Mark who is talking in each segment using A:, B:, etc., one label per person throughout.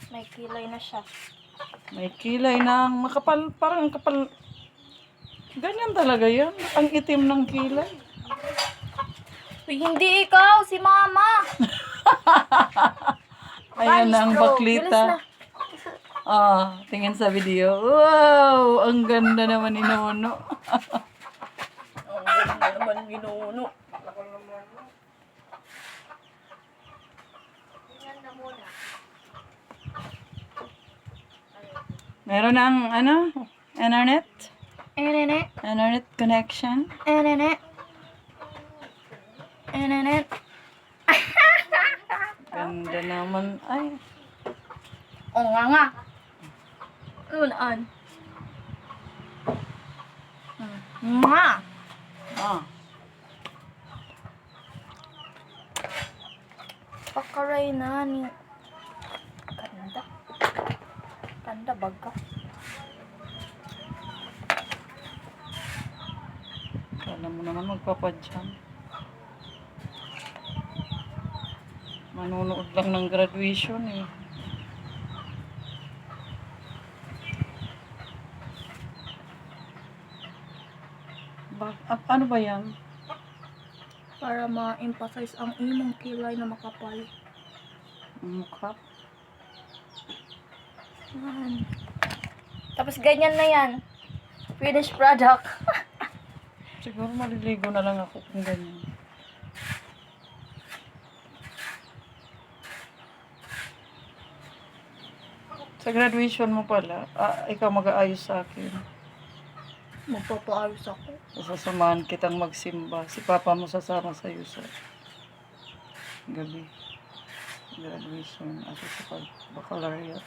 A: May kilay na siya.
B: May kilay ng makapal, parang kapal. Ganyan talaga yan. Ang itim ng kilay.
A: Uy, hindi ikaw, si mama.
B: Ayan na ang
A: Bilis
B: baklita.
A: na.
B: Tingin sa video. Wow! Ang ganda naman ni Nono.
A: Ang ganda naman ginuno.
B: Meron ng internet?
A: Internet.
B: Internet connection?
A: Internet. Internet.
B: Ganda naman. Ay,
A: O nga. Unaan. Nga.
B: ah.
A: Pakaray na ni. Ganda. Ganda baga.
B: Alam mo naman magpapadyan. Manunood lang ng graduation eh. Ano ba yan?
A: Para ma-emphasize ang imong kilay na makapal.
B: Mukha?
A: Yan. Tapos ganyan na yan. Finished product.
B: Siguro maliligo na lang ako kung ganyan. Sa graduation mo pala, ikaw mag-aayos sa akin.
A: Magpapaayos ako.
B: Sasamahan kitang magsimba. Si Papa mo sasama sa'yo sa gabi. Graduation. Ako sa baccalaureate.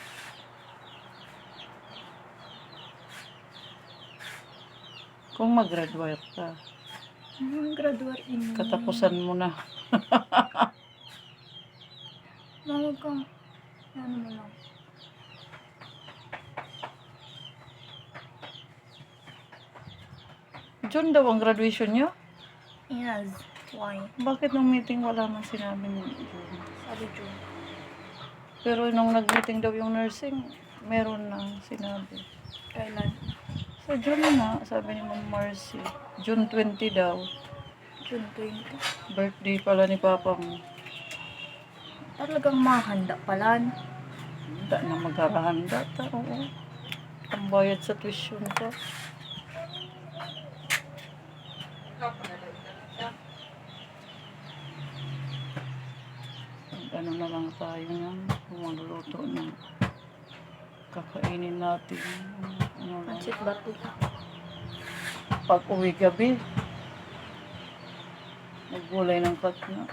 B: Kung mag-graduate ka,
A: Graduate in.
B: katapusan mo na.
A: Huwag kang. Ano mo lang.
B: June daw ang graduation nyo?
A: Yes. Why?
B: Bakit nung meeting wala man sinabi mo June?
A: Sabi June.
B: Pero nung nag-meeting daw yung nursing, meron na sinabi.
A: Kailan?
B: Sa June na, sabi ni Ma'am Marcy. June 20 daw.
A: June 20.
B: Birthday pala ni Papa mo.
A: Talagang mahanda pala.
B: Hindi na magharahanda. Oo. Ang bayad sa tuition ko. Ano na lang tayo yan. Magluluto ng kakainin natin. Ano lang.
A: Pansit bato.
B: Pag uwi gabi, naggulay ng katna.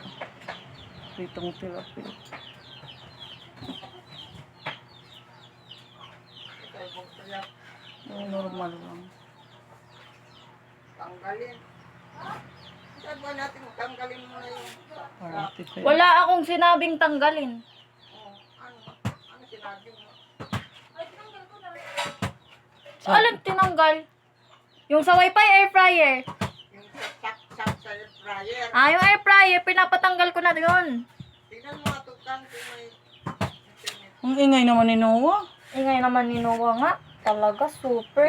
B: Pritong tilapia. Normal lang.
C: Tanggalin. Saan ba natin tanggalin mo na yung...
B: Parati pa.
A: Wala akong sinabing tanggalin.
C: Ano sinabi mo?
A: Alam tinanggal? Yung sa wifi air fryer.
C: Yung sak-sak sa air fryer.
A: Yung air fryer, pinapatanggal ko na yun.
C: Tingnan mo nga tukan kung may internet.
B: Ang ingay naman ni Noah.
A: Ingay naman ni Noah nga. Talaga, super.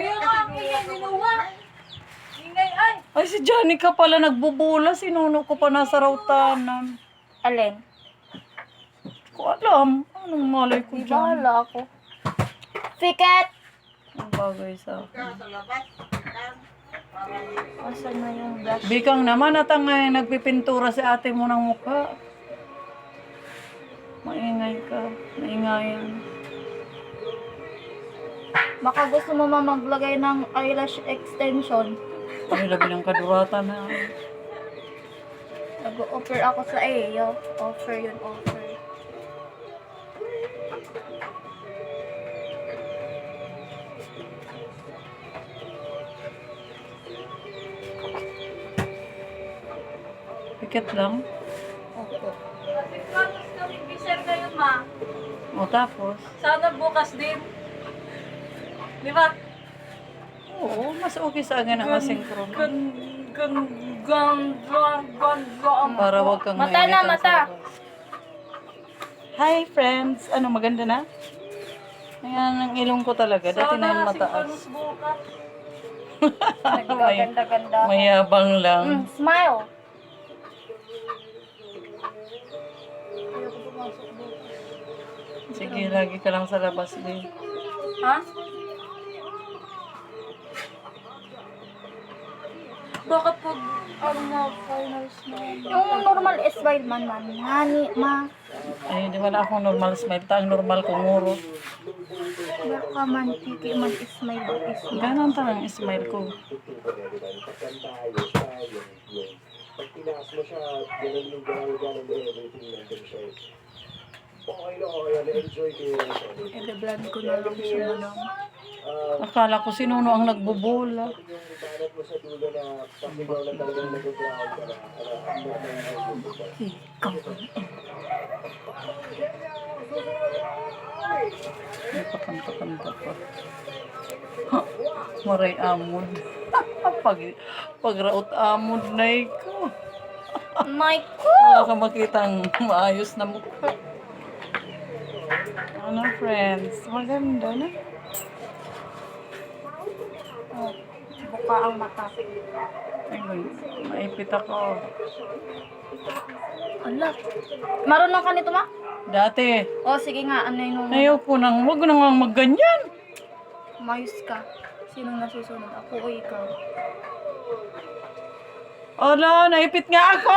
B: Ay, si Janica pala nagbubula. Sinuno ko pa nasa rautanan.
A: Alin?
B: Ko alam. Anong malay ko
A: Di
B: dyan?
A: bahala ako. Sikat!
B: Ang bagay sa akin.
C: Sa labas, tukan. Para
A: Asan na yung brush?
B: Bikang naman at ang nagpipintura si ate mo ng mukha. Maingay ka. Maingayan.
A: Baka gusto mo maglagay ng eyelash extension.
B: Ay, labi ng kadurata na.
A: Nag-offer ako sa iyo. Offer yun, offer.
B: Pikit lang.
A: Opo.
B: O tapos?
A: Sana bukas din. Di ba?
B: Oo, mas okay sa akin ang asynchronous. Para wag kang
A: Mata na,
B: mainitan
A: mata.
B: sa labas. Hi friends! Ano, maganda na? Ayan, ang ilong ko talaga. Dati na yung mataas.
A: Nagkaganda-ganda.
B: Mayabang lang.
A: Smile. Ayoko pumasok bukas.
B: Sige, lagi ka lang sa labas din.
A: Ha? Bakit pag finals na? Yung normal smile man. Ngani, ma.
B: Ay, di wala akong normal smile. Ang normal ko nguro.
A: Meron ka man, tiki man smile ba smile.
B: Ganon talagang smile ko.
D: Pag tinaas mo siya, ganun yung gano'n mo everything nandun siya. Okay lang, na-enjoy ko yun.
A: I-vlog ko na lang siya madam.
B: Akala ko sinuno ang nagbobola.
D: Yung banat mo sa dulo na pasigaw na talagang nag-ground ka na,
A: Ikaw.
B: May pakanta-kanta pa. Ha, maray amod. Pagraot amod na ikaw.
A: Mike.
B: Wala ka makitang maayos na mukha. Ano, friends? Maganda na.
A: Oh, buka ang mata.
B: Ayun, maipit ako.
A: Ala. Marunong ka nito, ma?
B: Dati,
A: Oh, sige nga. Ano yung
B: ayaw ko nang, wag na nga magganyan.
A: mayos ka? Sinong nasusunod? Ako o ikaw?
B: Ala, naipit nga ako.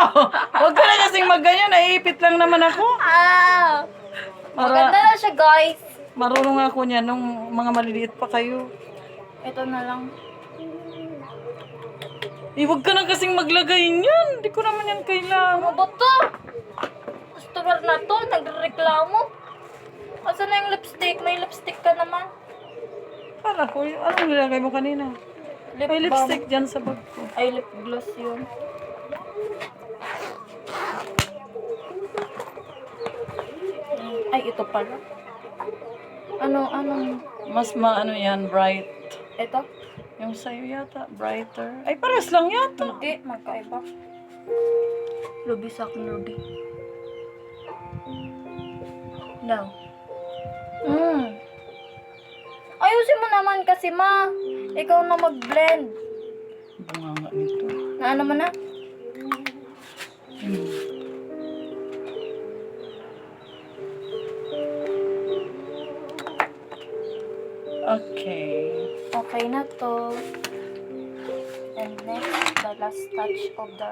B: Wag ka na kasing magganyan, naipit lang naman ako.
A: Ah! Maganda na siya, guys.
B: Marunong ako niya nung mga maliliit pa kayo.
A: Ito na lang.
B: Wag ka na kasing maglagay niyan. Hindi ko naman yan kailangan.
A: Ano ba to? Customer na to, nagreklamo. Asan na yung lipstick? May lipstick ka naman.
B: Para ko, anong nilagay mo kanina?
A: Lip
B: May
A: balm.
B: lipstick dyan sa bag ko.
A: Ay, lip gloss yun. Ay, ito pala. Anong,
B: Mas maano yan, bright.
A: ito?
B: Yung sa'yo yata, brighter. Ay, pares lang yata.
A: Hindi, magkaiba. Ruby sa akin, Ruby. Daw. Ayusin mo naman kasi, ma. Ikaw na mag-blend.
B: Bunga nga nito.
A: Na ano mo na?
B: Okay.
A: Okay na to. And next, the last touch of the